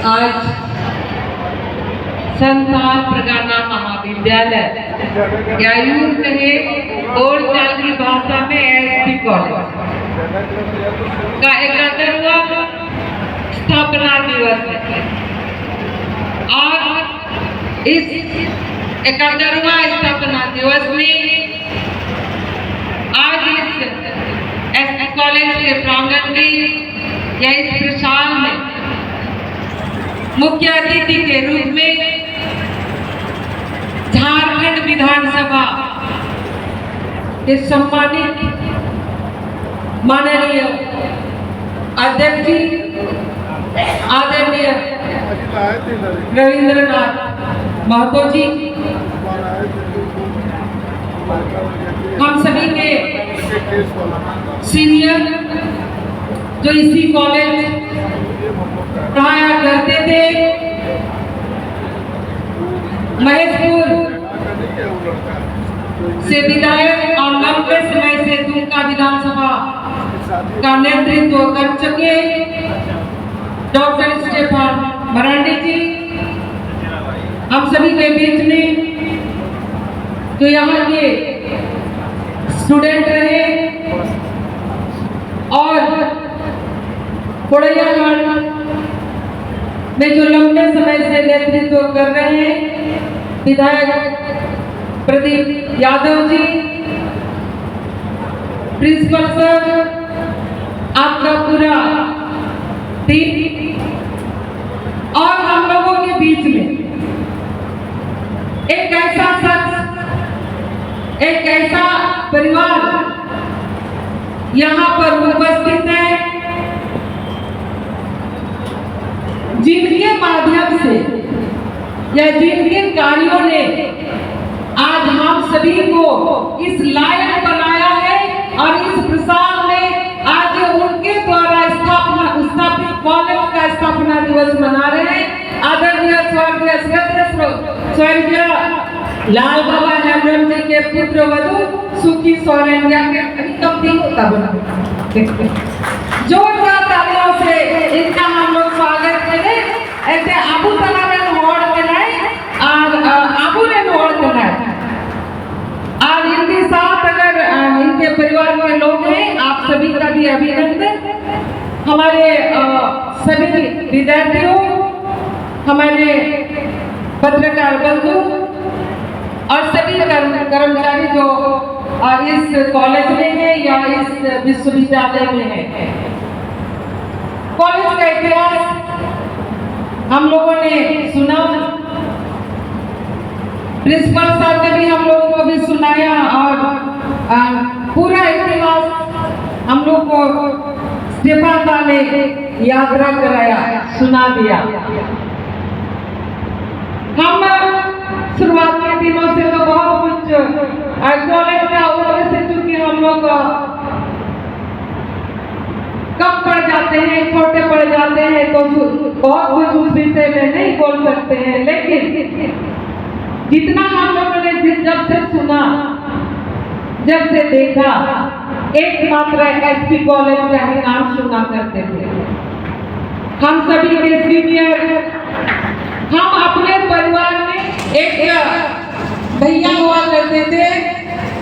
आज संतान प्रगाना महाविद्यालय या यूं कहे बोलचाल की भाषा में एसपी कॉलेज का 71वां स्थापना दिवस है। और इस 71वां स्थापना दिवस में आज इस एसपी कॉलेज के प्रांगण में या इस प्रसाल में मुख्य अतिथि के रूप में झारखंड विधानसभा के सम्मानित माननीय अध्यक्ष जी आदरणीय रविंद्रनाथ महतो जी, हम सभी के सीनियर जो इसी कॉलेज पढ़ाया करते थे, महेशपुर से विधायक और लंबे समय से दुमका विधानसभा का नेतृत्व कर चुके डॉक्टर स्टेफन मरांडी जी हम सभी के बीच में जो यहाँ के स्टूडेंट रहे और कोड़ैयागढ़ में जो लंबे समय से नेतृत्व कर रहे हैं विधायक प्रदीप यादव जी, प्रिंसिपल सर, आपका पूरा टीम और हम लोगों के बीच में एक ऐसा शख्स, एक ऐसा परिवार यहाँ पर उपस्थित है जिनके माध्यम से या जिनके कार्यों ने आज हम सभी को इस लायक बनाया है और इस प्रसाद में आज उनके द्वारा स्थापित कॉलेज का स्थापना दिवस मना रहे हैं। आदरणीय स्वर्गीय लाल बाबा हेमरम जी के पुत्र वधु सुखी सोरेंगा के कम होता बना जोरदार तालियों से इनका हम लोग स्वागत करें। ऐसे आबू तलाबेन होड़ बनाए और आबू ने होड़ बनाए और इनके साथ अगर इनके परिवार के लोग हैं, आप सभी का भी अभिनंदन। हमारे सभी विद्यार्थियों, हमारे पत्रकार बंधु और सभी कर्मचारी जो इस कॉलेज में है या इस विश्वविद्यालय में है। कॉलेज का इतिहास हम लोगों ने सुना, प्रिंसिपल साहब ने भी हम लोगों को भी सुनाया और पूरा इतिहास हम लोग को स्टेफन ने याद कराया, सुना दिया। हम शुरुआत के दिनों से तो बहुत कुछ कॉलेज का उम्र से चूंकि हम लोग कम पढ़ जाते हैं, छोटे पढ़ जाते हैं तो बहुत कुछ उस विषय में नहीं बोल सकते हैं, लेकिन जितना हम लोगों ने जब से सुना, जब से देखा, एकमात्र एसपी कॉलेज का ही नाम सुना करते थे। हम सभी के सीनियर, हम अपने परिवार में एक भैया हुआ करते थे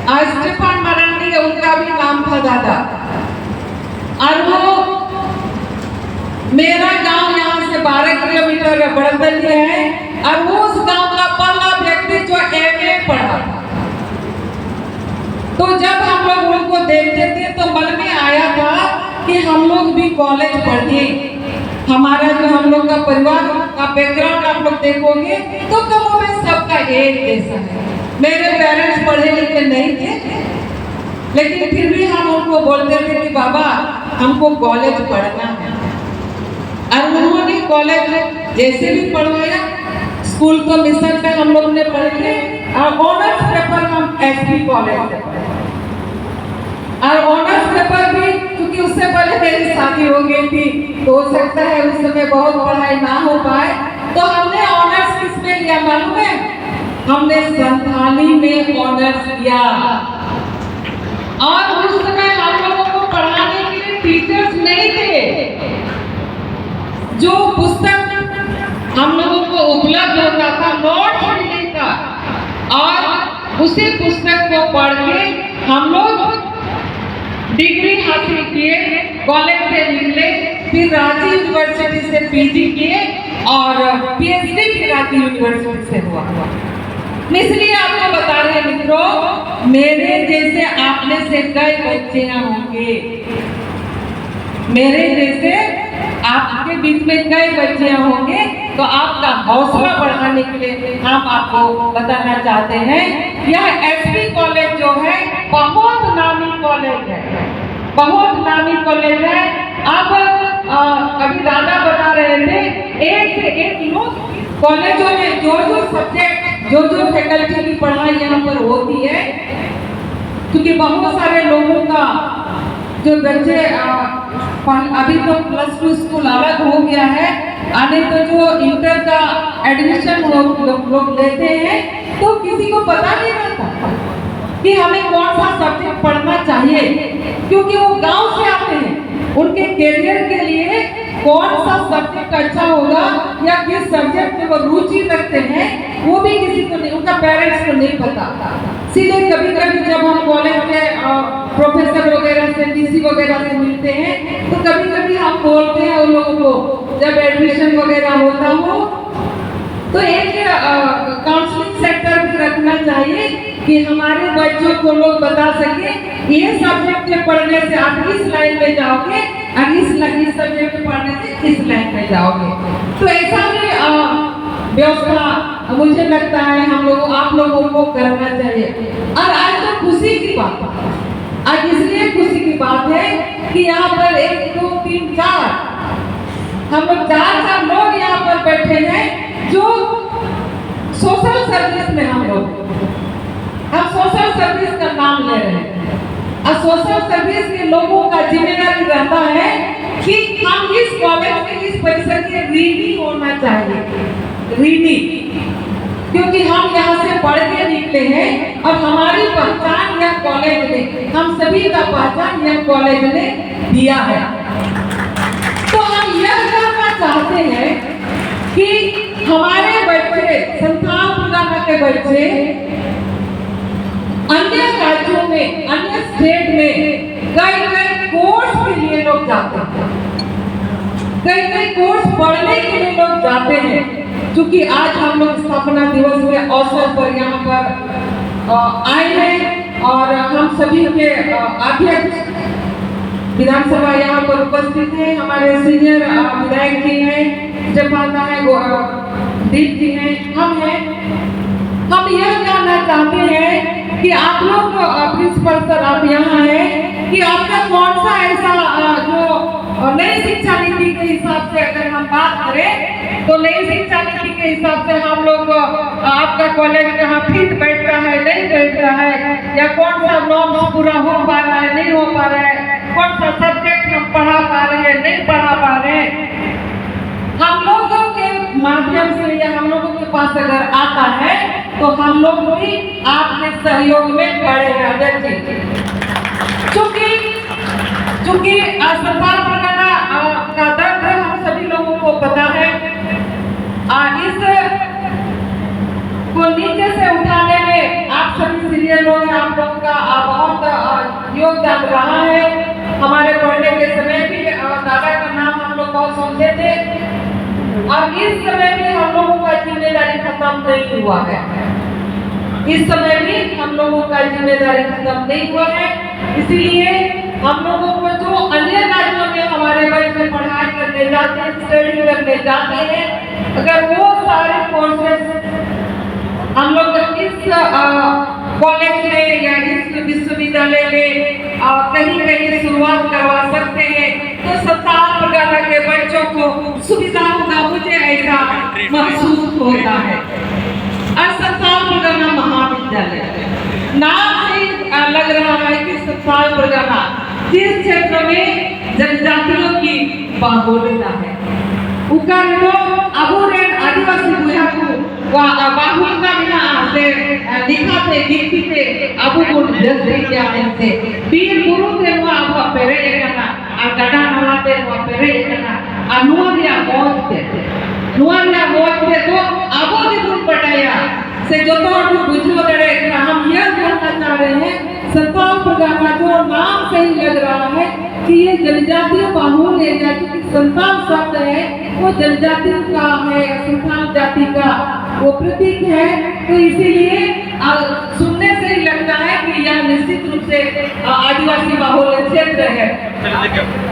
स्टेफन मरांडी, उनका भी नाम था दादा, और वो मेरा गांव यहाँ से 12 किलोमीटर बड़दली है और वो उस गांव का पहला व्यक्ति जो एमए पढ़ा था। तो जब हम लोग उनको देखते थे तो मन में आया था कि हम लोग भी कॉलेज पढ़े। हमारा जो हम लोग का परिवार का बैकग्राउंड आप लोग देखोगे तो कमों में सबका एक जैसा है। मेरे पेरेंट्स पढ़े लिखे नहीं थे, लेकिन फिर भी हम उनको बोलते थे कि बाबा हमको कॉलेज पढ़ना है, और उन्होंने कॉलेज जैसे भी पढ़वाया। स्कूल तो मिशन पे हम लोग ने पढ़े और ऑनर्स पेपर हम एसपी कॉलेज से पढ़े, और ऑनर्स पेपर भी क्योंकि उससे पहले मेरी शादी हो गई थी तो हो सकता है उस समय बहुत पढ़ाई ना हो पाए, तो हमने ऑनर्स किस में लिया मालूम है? हमने संथाली में ऑनर्स किया। और उस समय हम लोगों को पढ़ाने के लिए टीचर्स नहीं थे। जो पुस्तक उपलब्ध होता था, नोट्स भी नहीं था, और उसी पुस्तक को पढ़ के हम लोग डिग्री हासिल किए, कॉलेज से निकले, फिर रांची यूनिवर्सिटी से पीजी किए और पीएचडी भी रांची यूनिवर्सिटी से हुआ। इसलिए आपको बता रहे हैं मित्रों, मेरे जैसे आपने से कई बच्चे होंगे, मेरे जैसे आपके बीच में कई बच्चे होंगे, तो आपका हौसला बढ़ाने के लिए हम आपको बताना चाहते हैं, यह एसपी कॉलेज जो है बहुत नामी कॉलेज है, बहुत नामी कॉलेज है। अब अभी दादा बता रहे थे, एक से एक कॉलेजों में जो सब्जेक्ट, जो फैकल्टी की पढ़ाई यहाँ पर होती है, क्योंकि बहुत सारे लोगों का जो बच्चे अभी तो +2 स्कूल अलग हो गया है, आने तो जो इंटर का एडमिशन लोग लेते हैं, तो किसी को पता नहीं रहता कि हमें कौन सा सब्जेक्ट पढ़ना चाहिए, क्योंकि वो गांव से आते हैं, उनके करियर के लिए कौन सा सब्जेक्ट अच्छा होगा या किस सब्जेक्ट में वो रुचि रखते हैं, वो भी किसी को नहीं, उनका पेरेंट्स को नहीं पता। सीधे कभी कभी जब हम कॉलेज में प्रोफेसर वगैरह से, डीसी वगैरह से मिलते हैं, तो कभी कभी हम बोलते हैं उन लोगों को, जब एडमिशन वगैरह होता हो तो एक काउंसलिंग सेंटर भी रखना चाहिए कि हमारे बच्चों को लोग बता सके, ये सब्जेक्ट पढ़ने से आप इस लाइन में जाओगे और इस सब्जेक्ट पढ़ने से इस लाइन में जाओगे। तो ऐसा भी व्यवस्था मुझे लगता है हम लोग, आप लोगों को करना चाहिए। और आज तो खुशी की बात है, आज इसलिए खुशी की बात है कि यहाँ पर 1 2 3 4 हम लोग 4 लोग यहाँ पर बैठे हैं जो सोशल सर्विस में हम सोशल सर्विस का नाम ले रहे हैं, और सोशल सर्विस के लोगों का जिम्मेदारी रहता है कि हम इस कॉलेज में, इस परिसर के ऋणी होना चाहिए, ऋणी, क्योंकि हम यहाँ से पढ़ के निकले हैं और हमारी पहचान यह कॉलेज ने, हम सभी का पहचान यह कॉलेज ने दिया है। तो हम यह करना चाहते हैं कि हमारे बच्चे, संथाल परगना के बच्चे अन्य राज्यों में, अन्य स्टेट में कई कोर्स के लिए लोग जाते हैं, कई कोर्स पढ़ने के लिए लोग जाते हैं। क्योंकि आज हम लोग स्थापना दिवस के अवसर पर यहाँ पर आए हैं और हम सभी के अध्यक्ष विधानसभा यहाँ पर उपस्थित हैं, हमारे सीनियर विधायक जी हैं, जयपाल है, दीप जी हैं, हम हैं। हम यह जानना चाहते हैं कि आप लोग प्रिंसिपल सर, आप यहाँ हैं, कि आपका कौन सा ऐसा जो नई शिक्षा नीति के हिसाब से अगर हम बात करें, तो नई शिक्षा नीति के हिसाब से हम लोग आपका कॉलेज कहाँ फिट बैठता है, नहीं बैठता है, या कौन सा नॉर्म्स पूरा हो पा रहा है, नहीं हो पा रहा है, कौन सा सब्जेक्ट हम पढ़ा पा रहे हैं, नहीं पढ़ा पा रहे हैं, हम लोगों के माध्यम से या हम लोगों के पास अगर आता है तो हम लोग भी आपके सहयोग में खड़े हैं अध्यक्ष जी। चूंकि संथाल परगना का दर्द हम सभी लोगों को पता है, इस को नीचे से उठाने में आप सभी सीनियर लोग, आप लोगों का बहुत योगदान रहा है। हमारे पढ़ने के समय भी दादा का नाम हम लोग बहुत सुनते थे, और इस समय भी हम लोगों का जिम्मेदारी खत्म नहीं हुआ है, इस समय भी हम लोगों का जिम्मेदारी खत्म नहीं हुआ है। इसीलिए हम लोगों को जो अन्य राज्यों में हमारे बच्चे पढ़ाई करने जाते हैं, स्टडी करने जाते हैं, अगर वो सारे कोर्सेस हम लोग इस कॉलेज में या इस विश्वविद्यालय में कहीं शुरुआत करवा सकते हैं, तो संथाल परगना के बच्चों को सुविधा होगा, मुझे ऐसा महसूस होता है। और संथाल परगना महाविद्यालय नाम से लग रहा है कि संथाल परगना जिस क्षेत्र में जनजातियों की बाहुल्यता है, उकारो अबुरेन आदिवासी बुयाकू वा बाहुल्यता बिना से दिखाते दिखते अबु को जल्दी क्या से पीर गुरु ते वा अब पेरे एकना आ गडा नलाते वा पेरे एकना अनुवा दिया बहुत थे Nuannya buat itu abu dipun percaya. Sejoto aku बुझो दड़े हम यह जानना चाह रहे हैं संताल प्रजा का जो नाम से ही लग रहा है कि ये जनजातीय बाहुल एरिया की संताल शब्द है वो जनजाति का है, संताल जाति का वो प्रतीक है। तो इसीलिए सुनने से ही लगता है कि यह निश्चित रूप से आदिवासी बाहुल क्षेत्र है।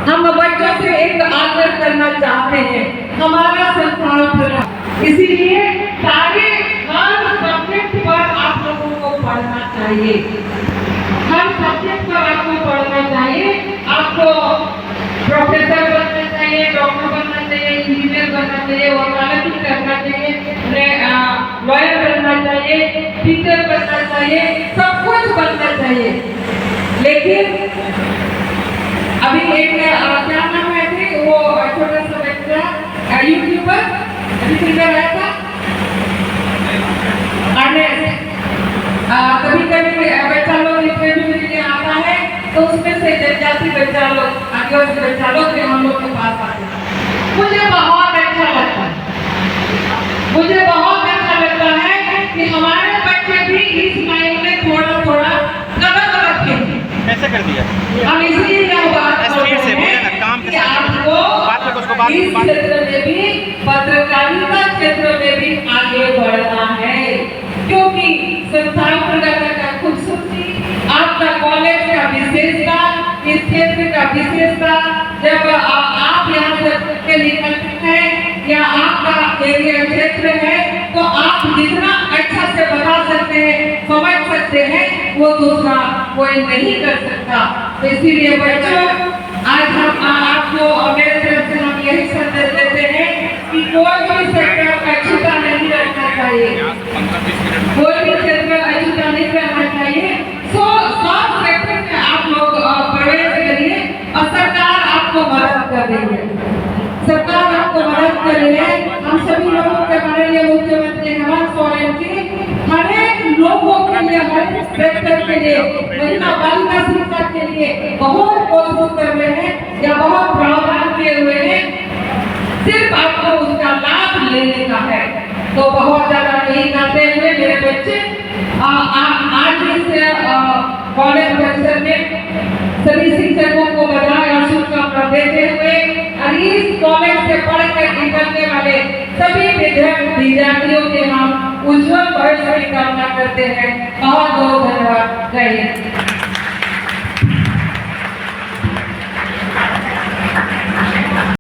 हम बच्चों से एक आग्रह करना चाहते हैं हमारा संताल प्रजा, इसीलिए सारे हर सब्जेक्ट पर आप लोगों को पढ़ना चाहिए, हर सब्जेक्ट पर आपको पढ़ना चाहिए। आपको प्रोफेसर बनना चाहिए, डॉक्टर बनना चाहिए, इंजीनियर बनना चाहिए, वकालत करना चाहिए, लॉयर बनना चाहिए, टीचर बनना चाहिए, सब कुछ बनना चाहिए। लेकिन अभी एक क्या नाम है थी वो छोटा सा बच्चा यूट्यूबर आया था, कभी कभी बच्चा लोग इंटरव्यू के लिए आता है तो उसमें से जनजाति बच्चा लोग आदिवासी बच्चा लोग हम लोग के पास आते हैं। मुझे बहुत अच्छा लगता है, मुझे बहुत अच्छा लगता है कि हमारे बच्चे भी इस लाइन में थोड़ा थोड़ा कदम रखें। कैसे कर दिया? हम इसलिए यह बात कि आपको इस क्षेत्र में भी पत्रकारिता क्षेत्र में भी आगे बढ़ना है, क्योंकि संताल प्रजा का खूबसूरती, आपका कॉलेज का विशेषता, इस क्षेत्र का विशेषता, जब आप यहाँ से निकलते हैं या आपका एरिया क्षेत्र है तो आप जितना अच्छा से बता सकते हैं, समझ सकते हैं, वो दूसरा कोई नहीं कर सकता। तो इसीलिए बच्चों आज हम आपको मेरे तरफ से हम यही संदेश देते हैं कि कोई भी सेक्टर अछूता नहीं रखना चाहिए, कोई भी क्षेत्र अछूता नहीं रहना चाहिए। सब सेक्टर में आप लोग प्रवेश करिए और सरकार आपको मदद कर रही है, सरकार आपको मदद कर रही है। हम सभी लोगों के माननीय मुख्यमंत्री हेमंत सोरेन जी हर एक लोगों के लिए, हर सेक्टर के लिए, महिला बालिका शिक्षा के लिए बहुत कोशिश कर रहे हैं या बहुत प्रावधान किए हुए हैं, सिर्फ आपको उसका लाभ लेने का है। तो बहुत ज्यादा नहीं करते हुए मेरे बच्चे आज इस कॉलेज परिसर में सभी शिक्षकों को बधाई और शुभकामनाएं देते हुए और इस कॉलेज से पढ़कर निकलने वाले सभी विद्यार्थियों के हम उज्जवल भविष्य की कामना करते हैं। बहुत बहुत धन्यवाद। जय हिंद।